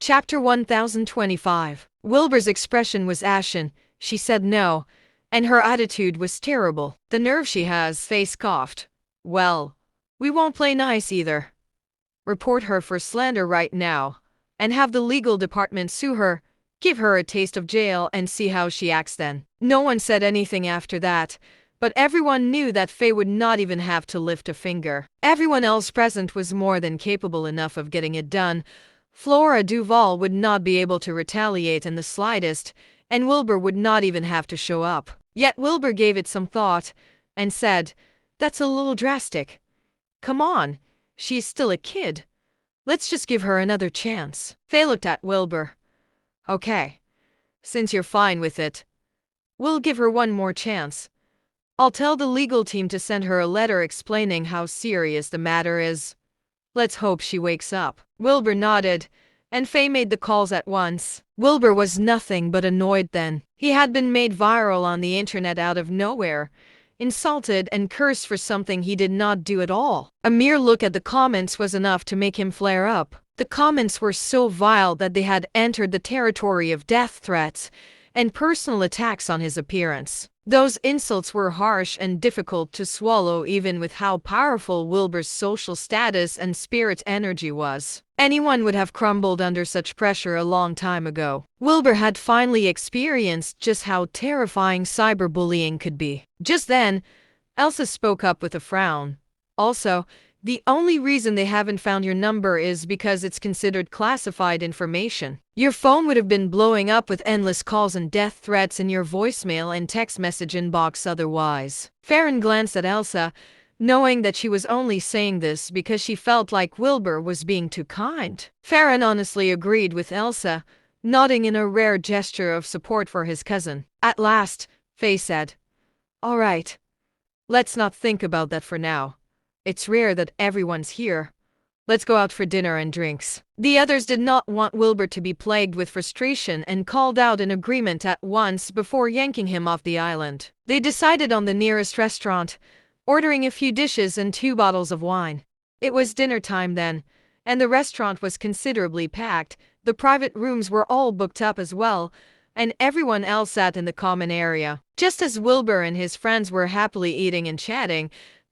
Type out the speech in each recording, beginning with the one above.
Chapter 1025. Wilbur's expression was ashen. She said no, and her attitude was terrible. The nerve she has, Faye scoffed. Well, we won't play nice either. Report her for slander right now, and have the legal department sue her, give her a taste of jail and see how she acts then. No one said anything after that, but everyone knew that Faye would not even have to lift a finger. Everyone else present was more than capable enough of getting it done. Flora Duval would not be able to retaliate in the slightest, and Wilbur would not even have to show up. Yet Wilbur gave it some thought, and said, "That's a little drastic. Come on, she's still a kid. Let's just give her another chance." Faye looked at Wilbur. "Okay. Since you're fine with it, we'll give her one more chance. I'll tell the legal team to send her a letter explaining how serious the matter is. Let's hope she wakes up." Wilbur nodded, and Faye made the calls at once. Wilbur was nothing but annoyed then. He had been made viral on the internet out of nowhere, insulted and cursed for something he did not do at all. A mere look at the comments was enough to make him flare up. The comments were so vile that they had entered the territory of death threats and personal attacks on his appearance. Those insults were harsh and difficult to swallow even with how powerful Wilbur's social status and spirit energy was. Anyone would have crumbled under such pressure a long time ago. Wilbur had finally experienced just how terrifying cyberbullying could be. Just then, Elsa spoke up with a frown. "Also, the only reason they haven't found your number is because it's considered classified information. Your phone would have been blowing up with endless calls and death threats in your voicemail and text message inbox otherwise." Farron glanced at Elsa, knowing that she was only saying this because she felt like Wilbur was being too kind. Farron honestly agreed with Elsa, nodding in a rare gesture of support for his cousin. At last, Faye said, "All right. Let's not think about that for now. It's rare that everyone's here. Let's go out for dinner and drinks." The others did not want Wilbur to be plagued with frustration and called out in agreement at once before yanking him off the island. They decided on the nearest restaurant, ordering a few dishes and 2 bottles of wine. It was dinner time then, and the restaurant was considerably packed. The private rooms were all booked up as well, and everyone else sat in the common area. Just as Wilbur and his friends were happily eating and chatting,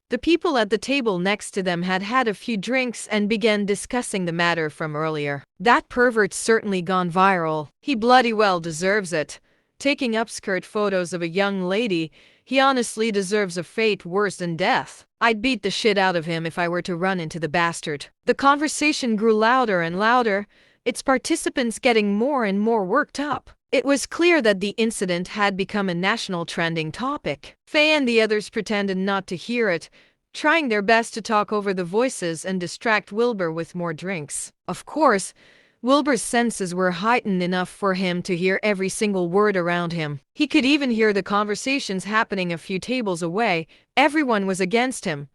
the people at the table next to them had had a few drinks and began discussing the matter from earlier. "That pervert's certainly gone viral. He bloody well deserves it. Taking upskirt photos of a young lady, he honestly deserves a fate worse than death. I'd beat the shit out of him if I were to run into the bastard." The conversation grew louder and louder, its participants getting more and more worked up. It was clear that the incident had become a national trending topic. Faye and the others pretended not to hear it, trying their best to talk over the voices and distract Wilbur with more drinks. Of course, Wilbur's senses were heightened enough for him to hear every single word around him. He could even hear the conversations happening a few tables away. Everyone was against him,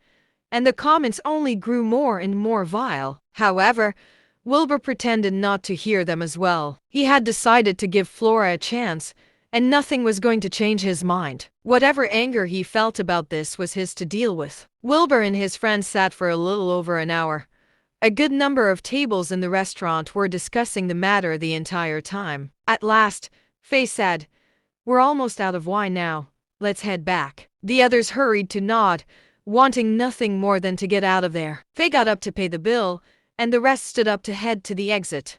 and the comments only grew more and more vile. However, Wilbur pretended not to hear them as well. He had decided to give Flora a chance, and nothing was going to change his mind. Whatever anger he felt about this was his to deal with. Wilbur and his friends sat for a little over an hour. A good number of tables in the restaurant were discussing the matter the entire time. At last, Faye said, "We're almost out of wine now. Let's head back." The others hurried to nod, wanting nothing more than to get out of there. Faye got up to pay the bill, and the rest stood up to head to the exit.